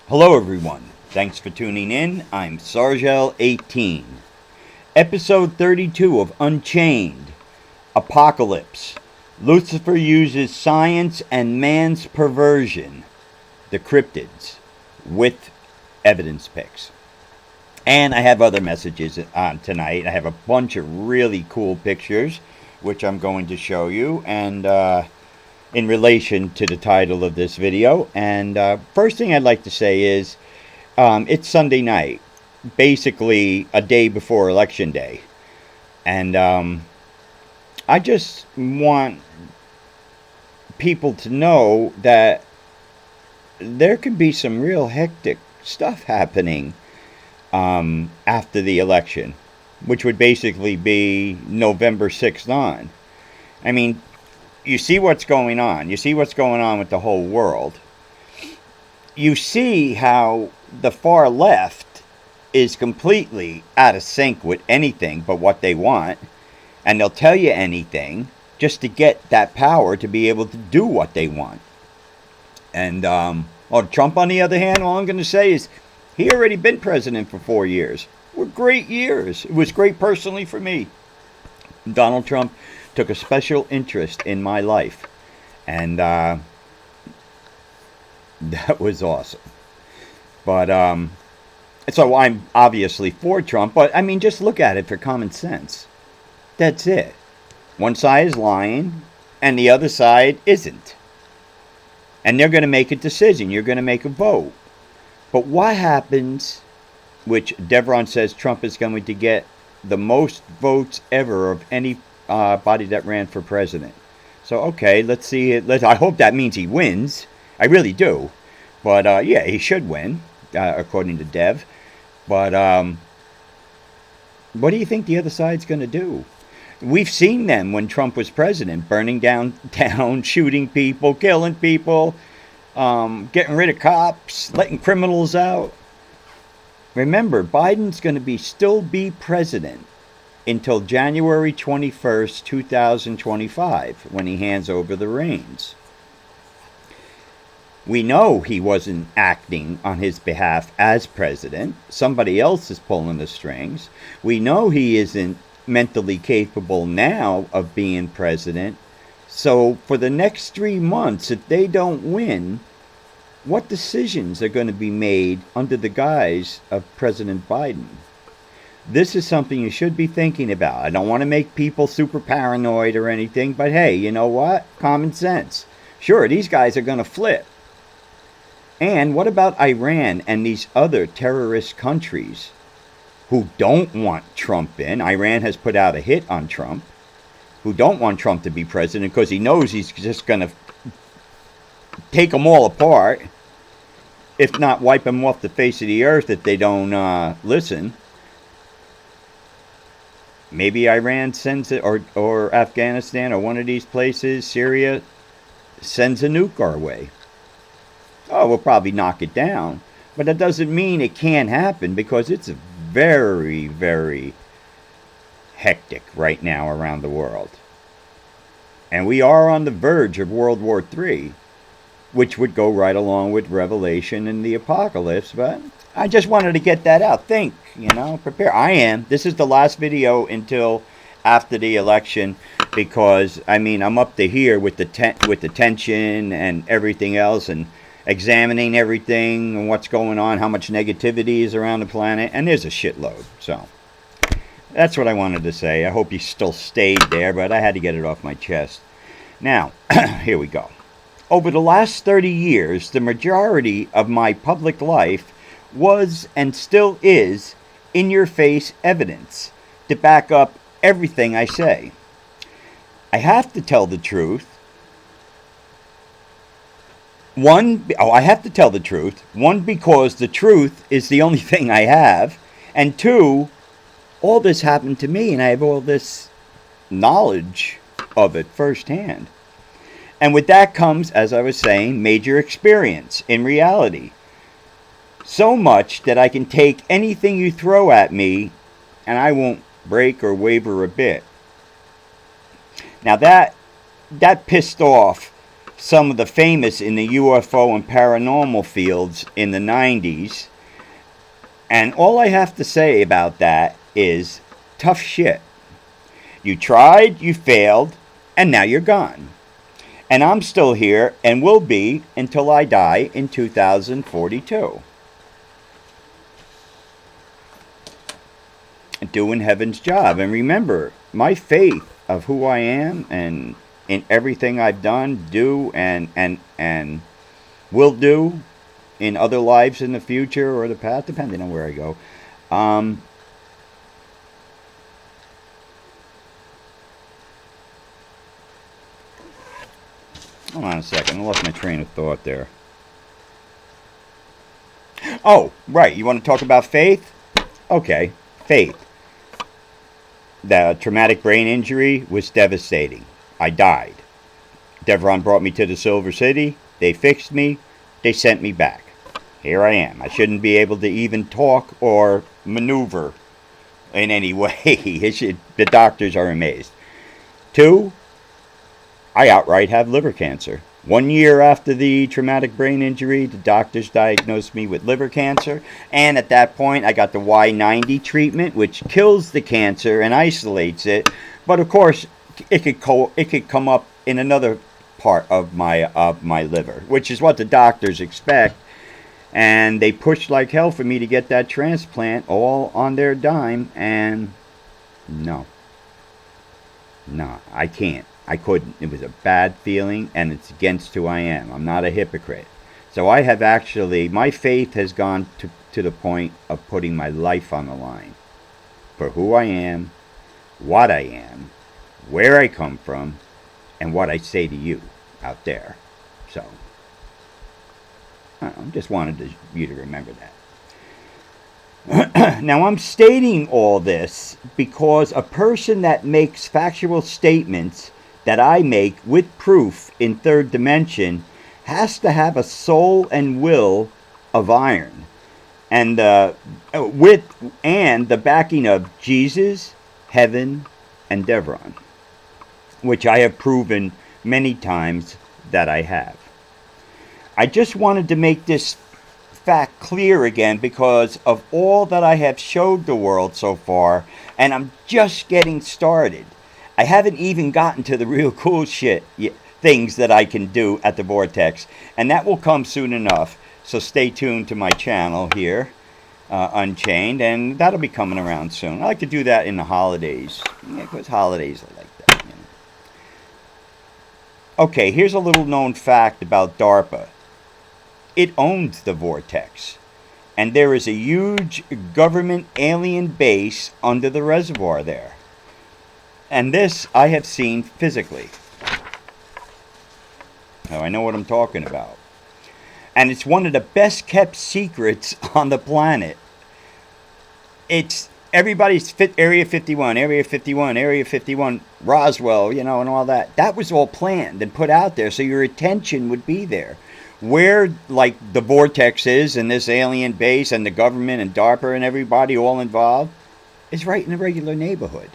Hello everyone, thanks for tuning in. I'm Sargel18. Episode 32 of Unchained, Apocalypse. Lucifer uses science and man's perversion. The Cryptids, with evidence pics. And I have other messages on tonight. I have a bunch of really cool pictures, which I'm going to show you, and in relation to the title of this video. And first thing I'd like to say is it's Sunday night, basically a day before Election Day. And I just want people to know that there could be some real hectic stuff happening after the election, which would basically be November 6th on. I mean, you see what's going on. You see what's going on with the whole world. You see how the far left is completely out of sync with anything but what they want. And they'll tell you anything just to get that power to be able to do what they want. And Trump, on the other hand, all I'm going to say is he already been president for 4 years. Were great years. It was great personally for me. Donald Trump took a special interest in my life, and that was awesome. But so I'm obviously for Trump, but I mean, just look at it for common sense. That's it. One side is lying and the other side isn't, and they're going to make a decision. You're going to make a vote. But what happens, which Devron says Trump is going to get the most votes ever of any body that ran for president. So, okay, let's see it. I hope that means he wins. I really do. But, yeah, he should win, according to Dev. But what do you think the other side's going to do? We've seen them when Trump was president, burning down town, shooting people, killing people, getting rid of cops, letting criminals out. Remember, Biden's going to still be president until January 21st, 2025, when he hands over the reins. We know he wasn't acting on his behalf as president. Somebody else is pulling the strings. We know he isn't mentally capable now of being president. So for the next 3 months, if they don't win, what decisions are going to be made under the guise of President Biden? This is something you should be thinking about. I don't want to make people super paranoid or anything, but hey, you know what? Common sense. Sure, these guys are going to flip. And what about Iran and these other terrorist countries who don't want Trump in? Iran has put out a hit on Trump, who don't want Trump to be president because he knows he's just going to take them all apart, if not wipe them off the face of the earth if they don't listen. Maybe Iran sends it, or Afghanistan, or one of these places, Syria, sends a nuke our way. Oh, we'll probably knock it down. But that doesn't mean it can't happen, because it's very, very hectic right now around the world. And we are on the verge of World War III, which would go right along with Revelation and the Apocalypse. But I just wanted to get that out. Think, prepare. I am. This is the last video until after the election, because I mean, I'm up to here with the tension and everything else, and examining everything and what's going on, how much negativity is around the planet, and there's a shitload. So that's what I wanted to say. I hope you still stayed there, but I had to get it off my chest. Now, here we go. Over the last 30 years, the majority of my public life was and still is in-your-face evidence to back up everything I say. I have to tell the truth. I have to tell the truth. One, because the truth is the only thing I have. And two, all this happened to me, and I have all this knowledge of it firsthand. And with that comes, as I was saying, major experience in reality. So much that I can take anything you throw at me and I won't break or waver a bit. Now that pissed off some of the famous in the UFO and paranormal fields in the 90s. And all I have to say about that is tough shit. You tried, you failed, and now you're gone. And I'm still here and will be until I die in 2042. Doing heaven's job. And remember, my faith of who I am and in everything I've done, do, and will do in other lives in the future or the past, depending on where I go. Hold on a second. I lost my train of thought there. Oh, right. You want to talk about faith? Okay, faith. The traumatic brain injury was devastating. I died. Devron brought me to the Silver City. They fixed me. They sent me back. Here I am. I shouldn't be able to even talk or maneuver in any way. The doctors are amazed. 2, I outright have liver cancer. 1 year after the traumatic brain injury, the doctors diagnosed me with liver cancer. And at that point, I got the Y90 treatment, which kills the cancer and isolates it. But of course, it could come up in another part of my liver, which is what the doctors expect. And they pushed like hell for me to get that transplant, all on their dime. And no, I can't. I couldn't. It was a bad feeling, and it's against who I am. I'm not a hypocrite. So I have actually, my faith has gone to the point of putting my life on the line for who I am, what I am, where I come from, and what I say to you out there. So, I just wanted you to remember that. Now, I'm stating all this because a person that makes factual statements that I make with proof in third dimension has to have a soul and will of iron, and the backing of Jesus, heaven, and Devron, which I have proven many times that I have. I just wanted to make this fact clear again because of all that I have showed the world so far, and I'm just getting started. I haven't even gotten to the real cool shit, things that I can do at the Vortex, and that will come soon enough. So stay tuned to my channel here, Unchained, and that'll be coming around soon. I like to do that in the holidays, because holidays are like that. You know. Okay, here's a little known fact about DARPA. It owns the Vortex, and there is a huge government alien base under the reservoir there. And this I have seen physically. Now I know what I'm talking about. And it's one of the best kept secrets on the planet. It's everybody's Area 51, Area 51, Area 51, Roswell, and all that. That was all planned and put out there so your attention would be there. Where, like, the Vortex is and this alien base and the government and DARPA and everybody all involved is right in a regular neighborhood.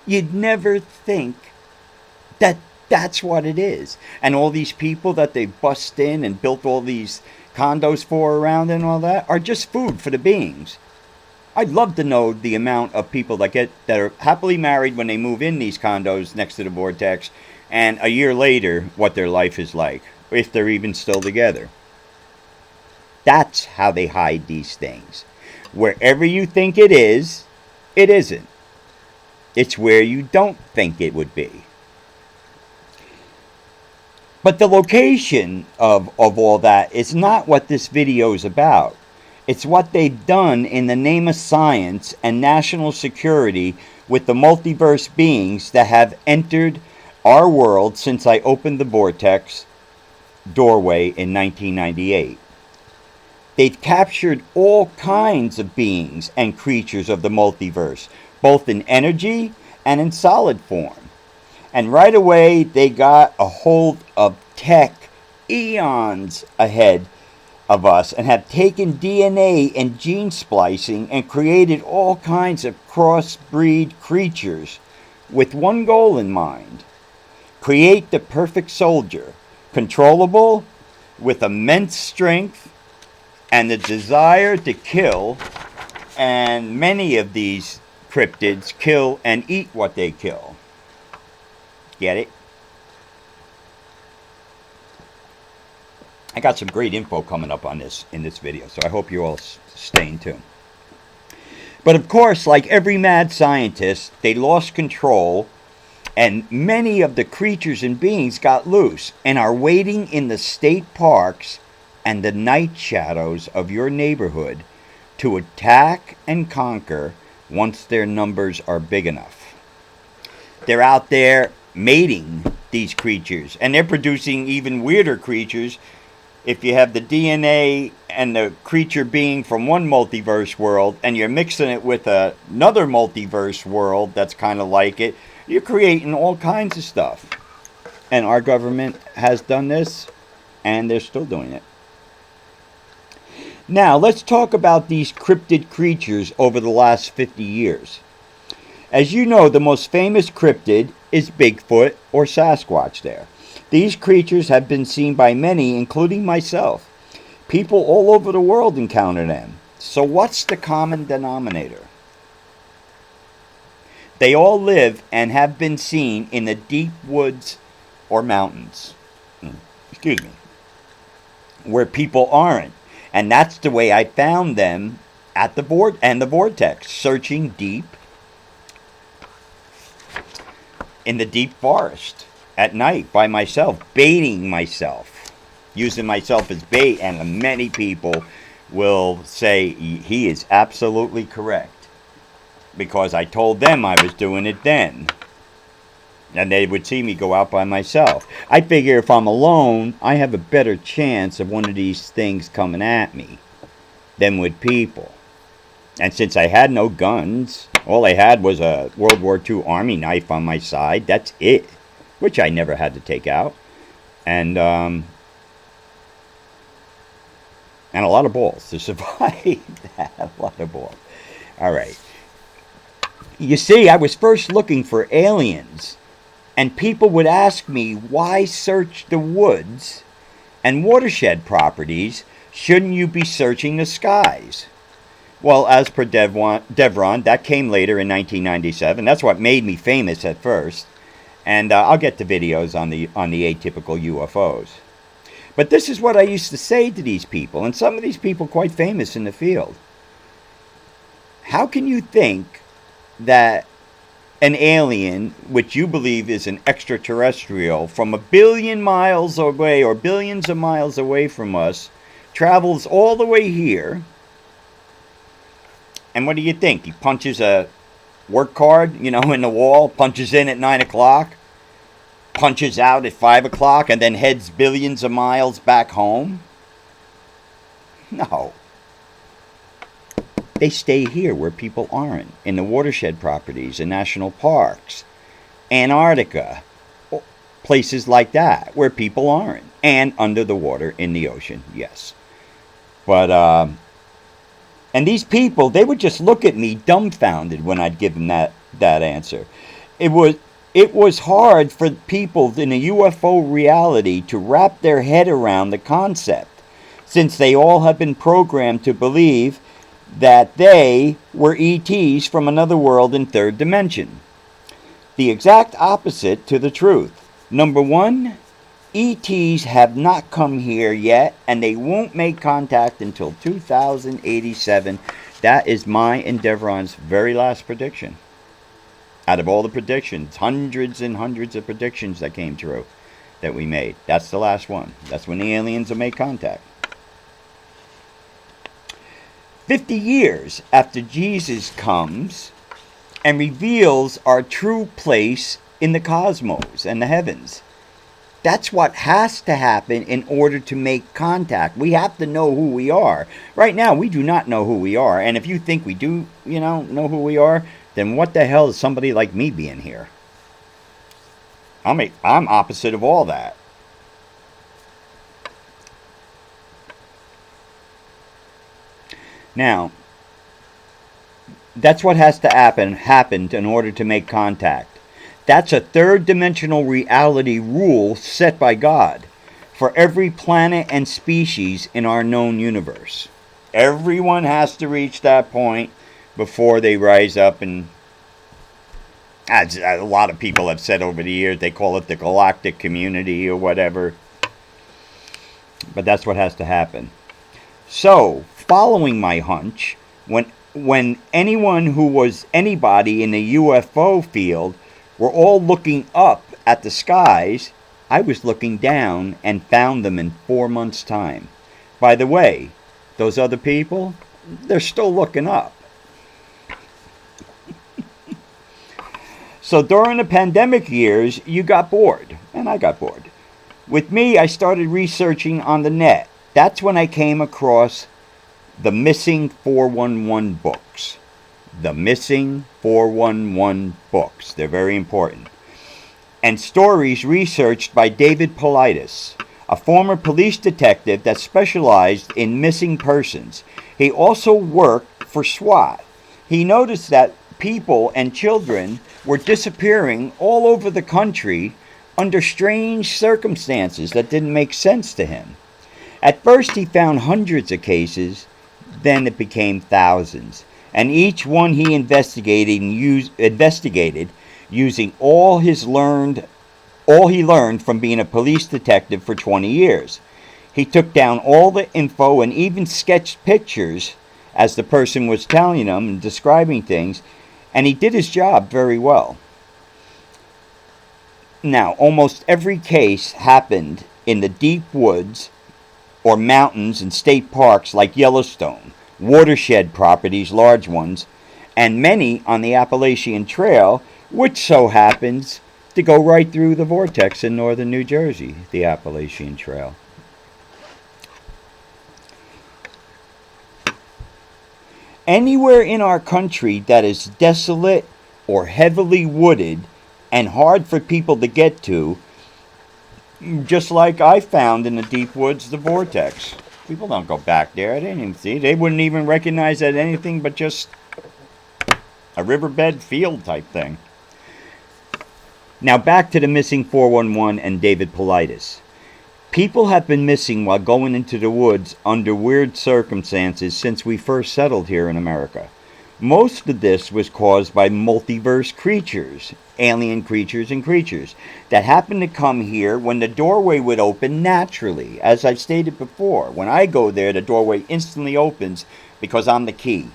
You'd never think that that's what it is. And all these people that they bust in and built all these condos for around and all that are just food for the beings. I'd love to know the amount of people that are happily married when they move in these condos next to the Vortex, and a year later what their life is like, if they're even still together. That's how they hide these things. Wherever you think it is, it isn't. It's where you don't think it would be. But the location of all that is not what this video is about. It's what they've done in the name of science and national security with the multiverse beings that have entered our world since I opened the Vortex doorway in 1998. They've captured all kinds of beings and creatures of the multiverse, both in energy and in solid form. And right away, they got a hold of tech eons ahead of us and have taken DNA and gene splicing and created all kinds of crossbreed creatures with one goal in mind: create the perfect soldier, controllable, with immense strength, and the desire to kill. And many of these cryptids kill and eat what they kill. Get it? I got some great info coming up on this in this video, so I hope you all staying tuned. But of course, like every mad scientist, they lost control, and many of the creatures and beings got loose and are waiting in the state parks and the night shadows of your neighborhood to attack and conquer once their numbers are big enough. They're out there mating these creatures, and they're producing even weirder creatures. If you have the DNA and the creature being from one multiverse world and you're mixing it with another multiverse world that's kind of like it, you're creating all kinds of stuff. And our government has done this, and they're still doing it. Now, let's talk about these cryptid creatures over the last 50 years. As you know, the most famous cryptid is Bigfoot or Sasquatch there. These creatures have been seen by many, including myself. People all over the world encounter them. So what's the common denominator? They all live and have been seen in the deep woods or mountains. Excuse me. Where people aren't. And that's the way I found them at the Vortex, searching deep in the deep forest at night by myself, baiting myself, using myself as bait. And many people will say he is absolutely correct, because I told them I was doing it then. And they would see me go out by myself. I figure if I'm alone, I have a better chance of one of these things coming at me than with people. And since I had no guns, all I had was a World War II Army knife on my side. That's it. Which I never had to take out. And a lot of balls to survive that. A lot of balls. All right. You see, I was first looking for aliens. And people would ask me, why search the woods and watershed properties? Shouldn't you be searching the skies? Well, as per Devron, that came later in 1997. That's what made me famous at first. And I'll get to videos on the atypical UFOs. But this is what I used to say to these people, and some of these people quite famous in the field. How can you think that an alien, which you believe is an extraterrestrial, from 1 billion miles away or billions of miles away from us, travels all the way here, and what do you think? He punches a work card, in the wall, punches in at 9 o'clock, punches out at 5 o'clock, and then heads billions of miles back home? No. They stay here where people aren't, in the watershed properties and national parks, Antarctica, places like that where people aren't, and under the water in the ocean, yes. But and these people, they would just look at me dumbfounded when I'd give them that answer. It was hard for people in a UFO reality to wrap their head around the concept, since they all have been programmed to believe that they were ETs from another world in third dimension. The exact opposite to the truth. Number one, ETs have not come here yet, and they won't make contact until 2087. That is my and Devron's very last prediction. Out of all the predictions, hundreds and hundreds of predictions that came true that we made, that's the last one. That's when the aliens will make contact. 50 years after Jesus comes and reveals our true place in the cosmos and the heavens. That's what has to happen in order to make contact. We have to know who we are. Right now, we do not know who we are. And if you think we do, know who we are, then what the hell is somebody like me being here? I'm opposite of all that. Now, that's what has to happen in order to make contact. That's a third dimensional reality rule set by God. for every planet and species in our known universe. Everyone has to reach that point before they rise up, and as a lot of people have said over the years, they call it the galactic community or whatever. But that's what has to happen. So, following my hunch, when anyone who was anybody in the UFO field were all looking up at the skies, I was looking down and found them in 4 months' time. By the way, those other people, they're still looking up. So during the pandemic years, you got bored, and I got bored. With me, I started researching on the net. That's when I came across the Missing 411 books. The Missing 411 books. They're very important. And stories researched by David Paulides, a former police detective that specialized in missing persons. He also worked for SWAT. He noticed that people and children were disappearing all over the country under strange circumstances that didn't make sense to him. At first he found hundreds of cases, then it became thousands, and each one he investigated using all he learned from being a police detective for 20 years. He took down all the info and even sketched pictures as the person was telling him and describing things, and he did his job very well. Now, almost every case happened in the deep woods or mountains and state parks like Yellowstone, watershed properties, large ones, and many on the Appalachian Trail, which so happens to go right through the vortex in northern New Jersey, the Appalachian Trail. Anywhere in our country that is desolate or heavily wooded and hard for people to get to, just like I found in the deep woods, the vortex. People don't go back there. They didn't even see. They wouldn't even recognize that anything but just a riverbed field type thing. Now back to the Missing 411 and David Paulides. People have been missing while going into the woods under weird circumstances since we first settled here in America. Most of this was caused by multiverse creatures, alien creatures and creatures, that happened to come here when the doorway would open naturally. As I've stated before, when I go there, the doorway instantly opens because I'm the key.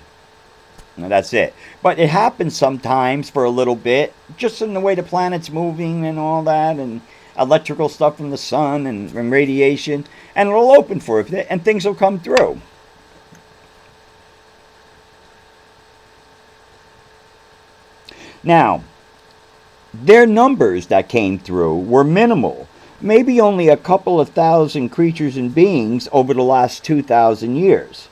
Now, that's it. But it happens sometimes for a little bit, just in the way the planet's moving and all that, and electrical stuff from the sun and radiation, and it'll open for it, and things will come through. Now, their numbers that came through were minimal, maybe only a couple of thousand creatures and beings over the last 2,000 years.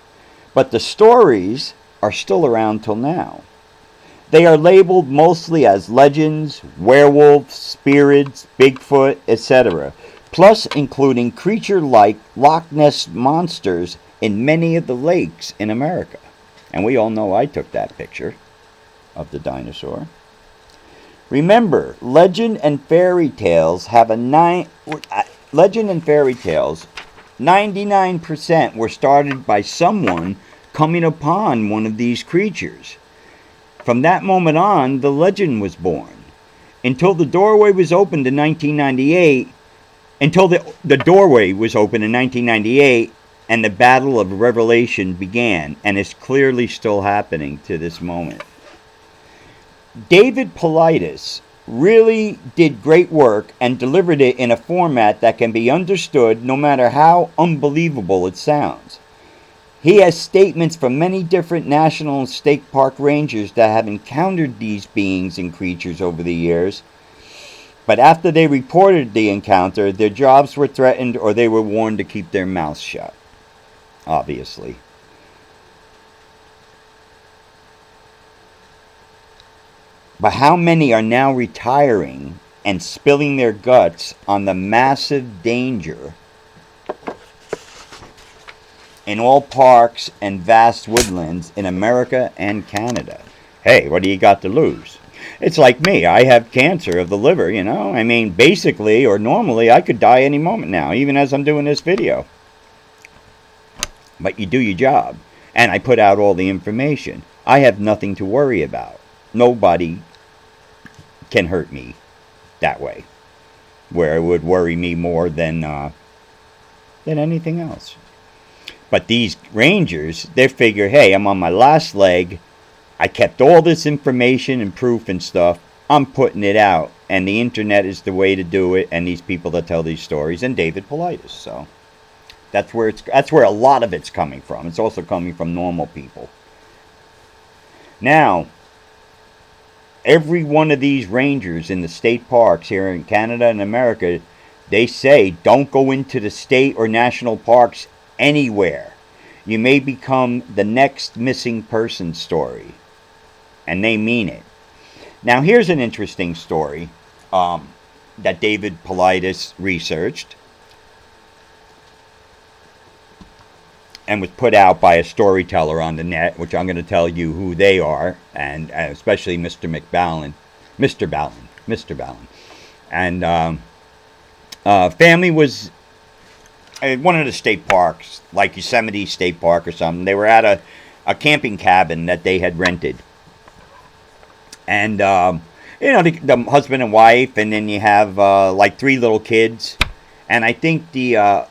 But the stories are still around till now. They are labeled mostly as legends, werewolves, spirits, Bigfoot, etc., plus including creature-like Loch Ness monsters in many of the lakes in America. And we all know I took that picture of the dinosaur. Remember, legend and fairy tales have legend and fairy tales, 99% were started by someone coming upon one of these creatures. From that moment on, the legend was born. Until the doorway was opened in 1998, until the doorway was opened in 1998, and the Battle of Revelation began, and is clearly still happening to this moment. David Paulides really did great work and delivered it in a format that can be understood no matter how unbelievable it sounds. He has statements from many different national and state park rangers that have encountered these beings and creatures over the years, but after they reported the encounter, their jobs were threatened or they were warned to keep their mouths shut, obviously. But how many are now retiring and spilling their guts on the massive danger in all parks and vast woodlands in America and Canada? Hey, what do you got to lose? It's like me. I have cancer of the liver, you know. I mean, basically or normally I could die any moment now, even as I'm doing this video. But you do your job. And I put out all the information. I have nothing to worry about. Nobody can hurt me that way, where it would worry me more than anything else. But these rangers, they figure, hey, I'm on my last leg. I kept all this information and proof and stuff. I'm putting it out. And the internet is the way to do it. And these people that tell these stories. And David Paulides. So that's where a lot of it's coming from. It's also coming from normal people. Now, every one of these rangers in the state parks here in Canada and America, they say don't go into the state or national parks anywhere. You may become the next missing person story. And they mean it. Now, here's an interesting story that David Paulides researched and was put out by a storyteller on the net, which I'm going to tell you who they are, and especially Mr. Ballin. And family was at one of the state parks, like Yosemite State Park or something. They were at a camping cabin that they had rented. And, the husband and wife, and then you have, like 3 little kids. And I think the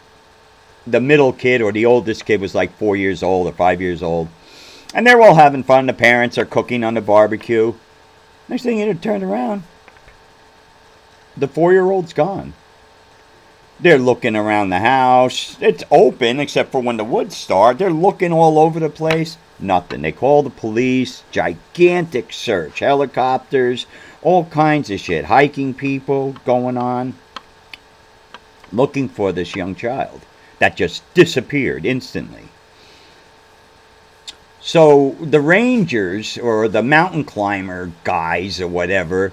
middle kid, or the oldest kid, was like 4 years old or 5 years old. And they're all having fun. The parents are cooking on the barbecue. Next thing you know, turn around. The 4-year-old's gone. They're looking around the house. It's open, except for when the woods start. They're looking all over the place. Nothing. They call the police. Gigantic search. Helicopters. All kinds of shit. Hiking people going on. Looking for this young child that just disappeared instantly. So the rangers, or the mountain climber guys or whatever,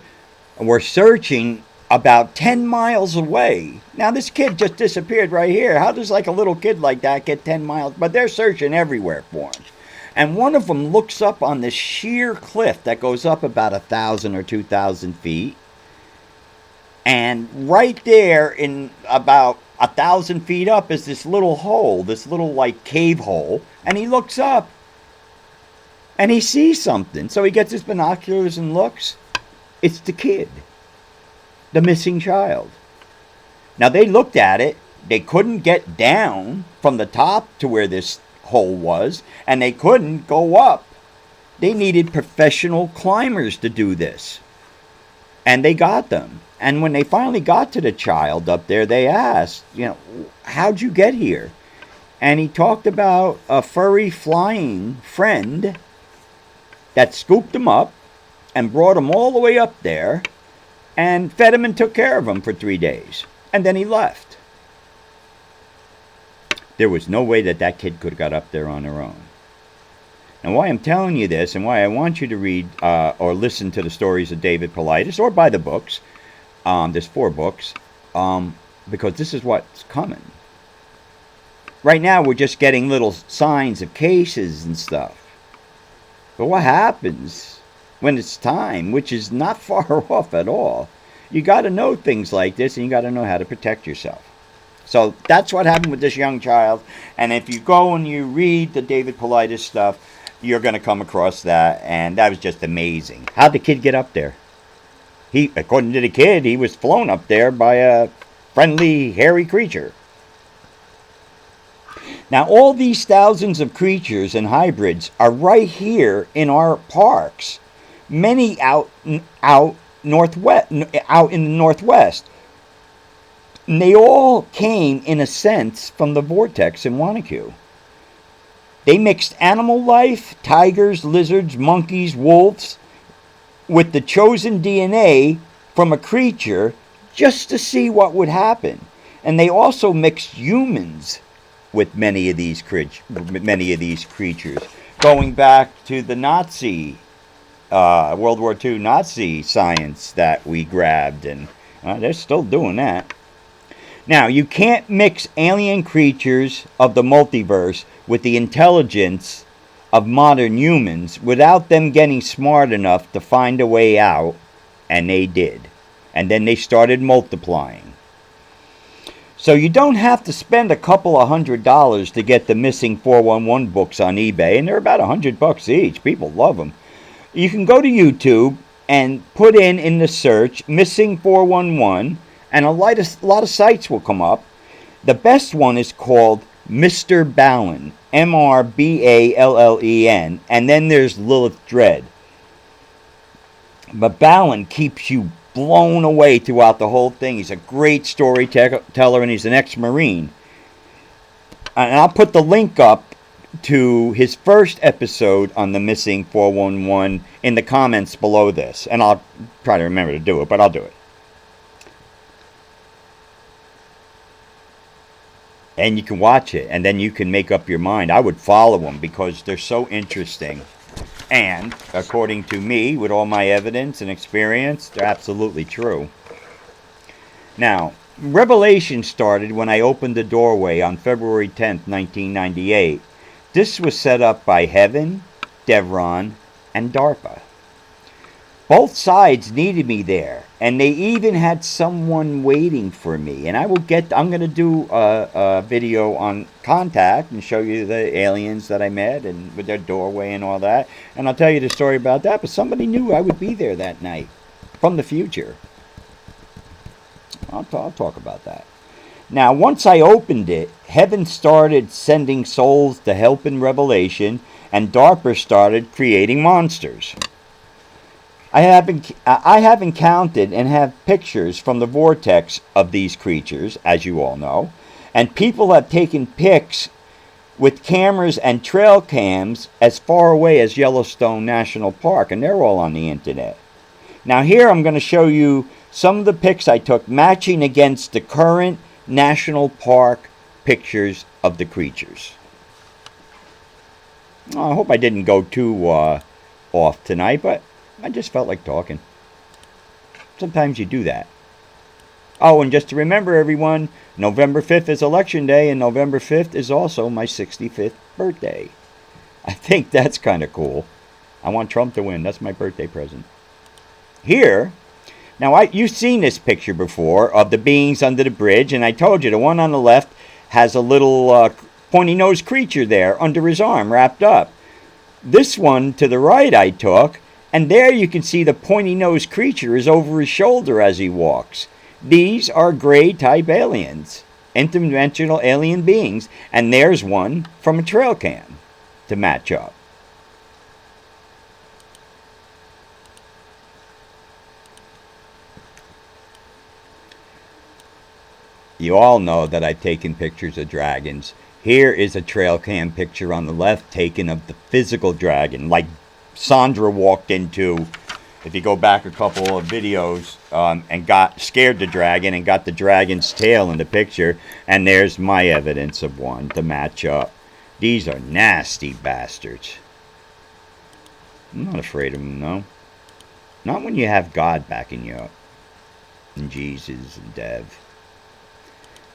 were searching about 10 miles away. Now, this kid just disappeared right here. How does like a little kid like that get 10 miles? But they're searching everywhere for him. And one of them looks up on this sheer cliff that goes up about 1,000 or 2,000 feet. And right there, in about 1,000 feet up, is this little hole, this little like cave hole. And he looks up. And he sees something. So he gets his binoculars and looks. It's the kid. The missing child. Now, they looked at it. They couldn't get down from the top to where this hole was, and they couldn't go up. They needed professional climbers to do this. And they got them. And when they finally got to the child up there, they asked, how'd you get here? And he talked about a furry flying friend that scooped him up and brought him all the way up there and fed him and took care of him for 3 days. And then he left. There was no way that kid could have got up there on her own. And why I'm telling you this, and why I want you to read or listen to the stories of David Paulides, or buy the books, there's 4 books, because this is what's coming. Right now, we're just getting little signs of cases and stuff. But what happens when it's time, which is not far off at all? You got to know things like this, and you got to know how to protect yourself. So that's what happened with this young child. And if you go and you read the David Paulides stuff, you're going to come across that. And that was just amazing. How'd the kid get up there? According to the kid, he was flown up there by a friendly, hairy creature. Now, all these thousands of creatures and hybrids are right here in our parks. Many out in the northwest. And they all came, in a sense, from the Vortex in Wanacue. They mixed animal life, tigers, lizards, monkeys, wolves, with the chosen DNA from a creature just to see what would happen. And they also mixed humans with many of these creatures, going back to the Nazi, World War II Nazi science that we grabbed, and they're still doing that. Now, you can't mix alien creatures of the multiverse with the intelligence of modern humans without them getting smart enough to find a way out, and they did. And then they started multiplying. So you don't have to spend a couple of $100 to get the Missing 411 books on eBay, and they're about $100 each. People love them. You can go to YouTube and put in the search Missing 411, and a lot of sites will come up. The best one is called Mr. Ballen, Mrballen, and then there's Lilith Dread. But Ballen keeps you blown away throughout the whole thing. He's a great storyteller, and he's an ex-Marine. And I'll put the link up to his first episode on the Missing 411 in the comments below this. And I'll try to remember to do it, but I'll do it. And you can watch it, and then you can make up your mind. I would follow them because they're so interesting. And, according to me, with all my evidence and experience, they're absolutely true. Now, Revelation started when I opened the doorway on February 10th, 1998. This was set up by Heaven, Devron, and DARPA. Both sides needed me there, and they even had someone waiting for me. And I'm going to do a video on Contact and show you the aliens that I met and with their doorway and all that. And I'll tell you the story about that. But somebody knew I would be there that night from the future. I'll talk about that. Now, once I opened it, Heaven started sending souls to help in Revelation, and DARPA started creating monsters. I have encountered and have pictures from the Vortex of these creatures, as you all know, and people have taken pics with cameras and trail cams as far away as Yellowstone National Park, and they're all on the internet. Now here I'm going to show you some of the pics I took matching against the current National Park pictures of the creatures. I hope I didn't go too off tonight, but I just felt like talking. Sometimes you do that. Oh, and just to remember, everyone, November 5th is Election Day, and November 5th is also my 65th birthday. I think that's kind of cool. I want Trump to win. That's my birthday present. Here, now you've seen this picture before of the beings under the bridge, and I told you the one on the left has a little pointy-nosed creature there under his arm, wrapped up. This one to the right I took, and there you can see the pointy-nosed creature is over his shoulder as he walks. These are gray-type aliens, interdimensional alien beings, and there's one from a trail cam to match up. You all know that I've taken pictures of dragons. Here is a trail cam picture on the left taken of the physical dragon, like Sandra walked into, if you go back a couple of videos, and got scared the dragon and got the dragon's tail in the picture, and there's my evidence of one to match up. These are nasty bastards. I'm not afraid of them, no. Not when you have God backing you up, and Jesus and Dev.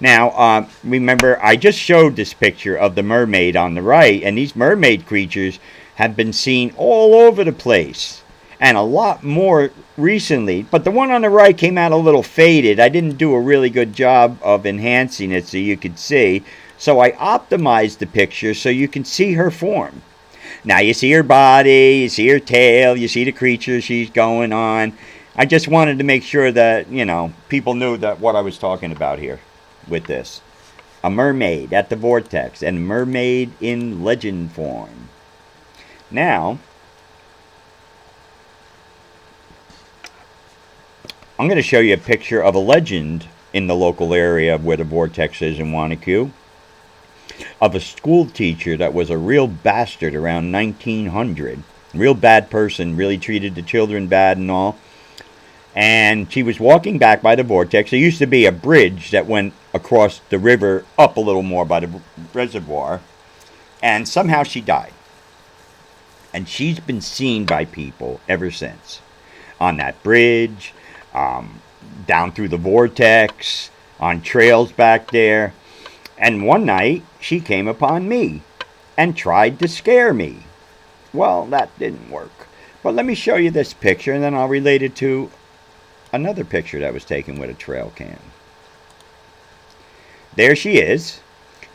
Now, remember, I just showed this picture of the mermaid on the right, and these mermaid creatures have been seen all over the place, and a lot more recently. But the one on the right came out a little faded. I didn't do a really good job of enhancing it so you could see, so I optimized the picture so you can see her form. Now you see her body, you see her tail, you see the creature she's going on. I just wanted to make sure that, you know, people knew that what I was talking about here with this. A mermaid at the Vortex, and mermaid in legend form. Now, I'm going to show you a picture of a legend in the local area where the Vortex is in Wanacue, of a school teacher that was a real bastard around 1900. Real bad person, really treated the children bad and all. And she was walking back by the Vortex. There used to be a bridge that went across the river up a little more by the reservoir. And somehow she died. And she's been seen by people ever since. On that bridge, down through the Vortex, on trails back there. And one night, she came upon me and tried to scare me. Well, that didn't work. But let me show you this picture, and then I'll relate it to another picture that was taken with a trail cam. There she is.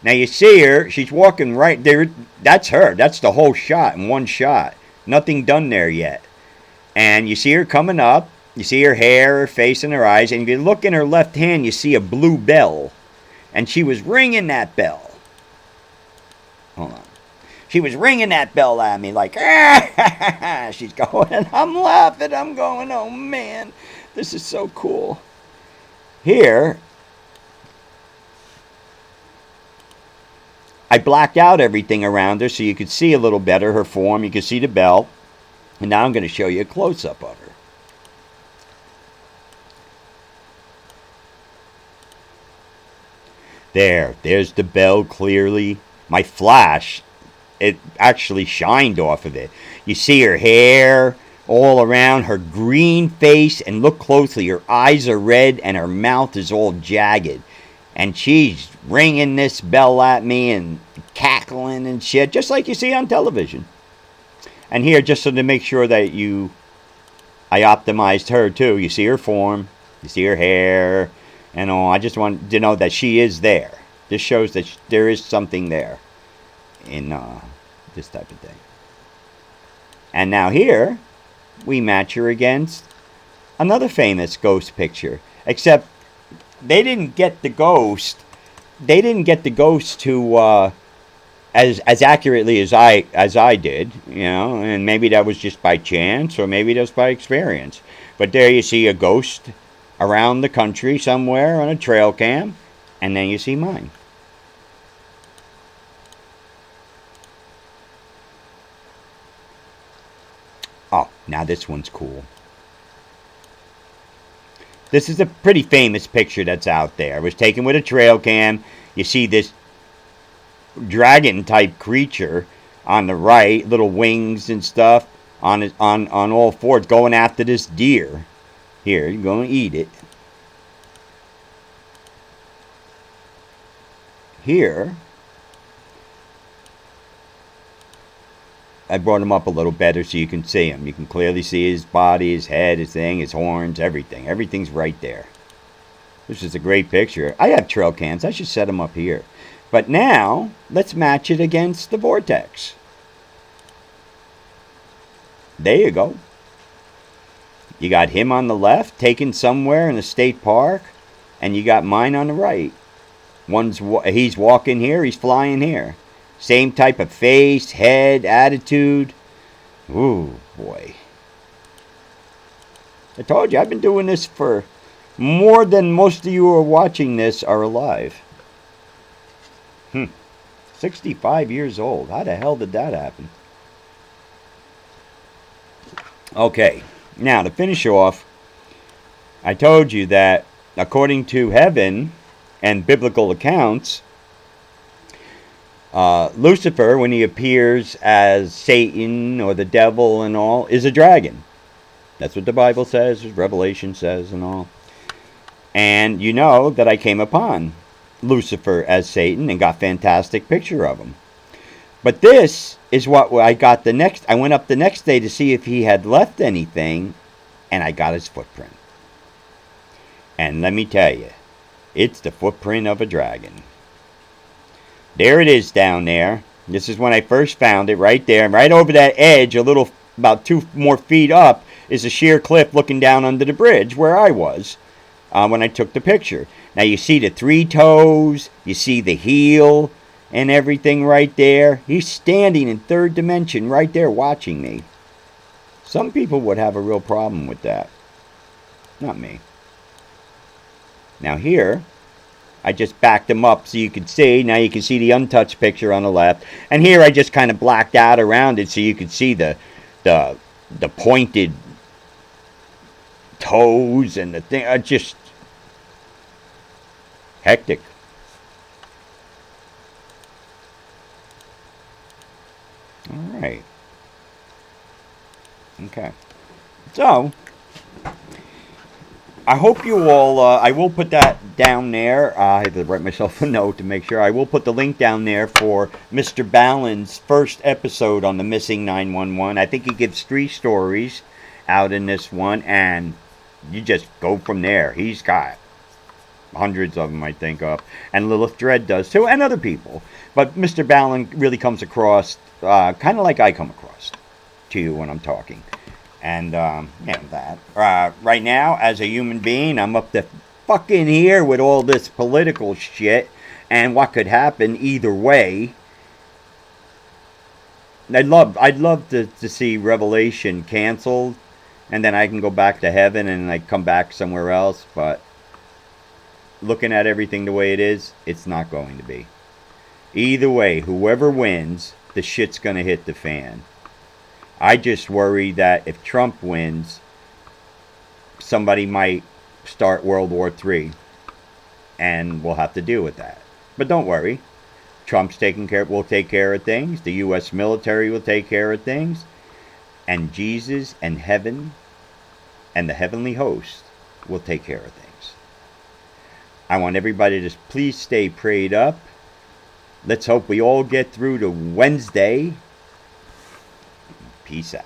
Now you see her, she's walking right there. That's her. That's the whole shot in one shot. Nothing done there yet. And you see her coming up. You see her hair, her face, and her eyes. And if you look in her left hand, you see a blue bell. And she was ringing that bell. Hold on. She was ringing that bell at me like, ah! She's going, and I'm laughing. I'm going, oh man, this is so cool. Here, I blacked out everything around her so you could see a little better her form. You could see the bell. And now I'm going to show you a close-up of her. There's the bell clearly. My flash, it actually shined off of it. You see her hair all around, her green face, and look closely. Her eyes are red and her mouth is all jagged. And she's ringing this bell at me and cackling and shit, just like you see on television. And here, just so to make sure that I optimized her too. You see her form, you see her hair, and all. I just want to know that she is there. This shows that there is something there in this type of thing. And now here, we match her against another famous ghost picture. Except they didn't get the ghost. They didn't get the ghost to as accurately as I did, you know. And maybe that was just by chance, or maybe that's by experience. But there you see a ghost around the country somewhere on a trail cam, and then you see mine. Oh, now this one's cool. This is a pretty famous picture that's out there. It was taken with a trail cam. You see this dragon type creature on the right, little wings and stuff on all fours, going after this deer. Here, you're going to eat it. Here, I brought him up a little better so you can see him. You can clearly see his body, his head, his thing, his horns, everything. Everything's right there. This is a great picture. I have trail cams. I should set them up here. But now, let's match it against the Vortex. There you go. You got him on the left, taken somewhere in a state park, and you got mine on the right. He's walking here, he's flying here. Same type of face, head, attitude. Ooh, boy. I told you, I've been doing this for more than most of you who are watching this are alive. 65 years old. How the hell did that happen? Okay, now to finish off, I told you that according to heaven and biblical accounts, Lucifer, when he appears as Satan or the devil and all, is a dragon. That's what the Bible says, Revelation says and all. And you know that I came upon Lucifer as Satan and got a fantastic picture of him. But this is what I got the next. I went up the next day to see if he had left anything, and I got his footprint. And let me tell you, it's the footprint of a dragon. There it is down there. This is when I first found it, right there. And right over that edge, a little, about 2 more feet up, is a sheer cliff looking down under the bridge where I was when I took the picture. Now you see the 3 toes, you see the heel and everything right there. He's standing in 3rd dimension right there watching me. Some people would have a real problem with that. Not me. Now here, I just backed him up so you could see. Now you can see the untouched picture on the left. And here I just kind of blacked out around it so you could see the pointed toes and the thing. Just hectic. All right. Okay. So, I hope you all, I will put that down there. I had to write myself a note to make sure. I will put the link down there for Mr. Ballen's first episode on the Missing 911. I think he gives 3 stories out in this one, and you just go from there. He's got hundreds of them, I think, up. And Lilith Dread does too, and other people. But Mr. Ballen really comes across kind of like I come across to you when I'm talking. And, that. Right now, as a human being, I'm up to fucking here with all this political shit and what could happen either way. I'd love to see Revelation canceled, and then I can go back to heaven and like come back somewhere else. But looking at everything the way it is, it's not going to be. Either way, whoever wins, the shit's gonna hit the fan. I just worry that if Trump wins, somebody might start World War III, and we'll have to deal with that. But don't worry, Trump's will take care of things. The U.S. military will take care of things, and Jesus and heaven and the heavenly host will take care of things. I want everybody to please stay prayed up. Let's hope we all get through to Wednesday. Peace out.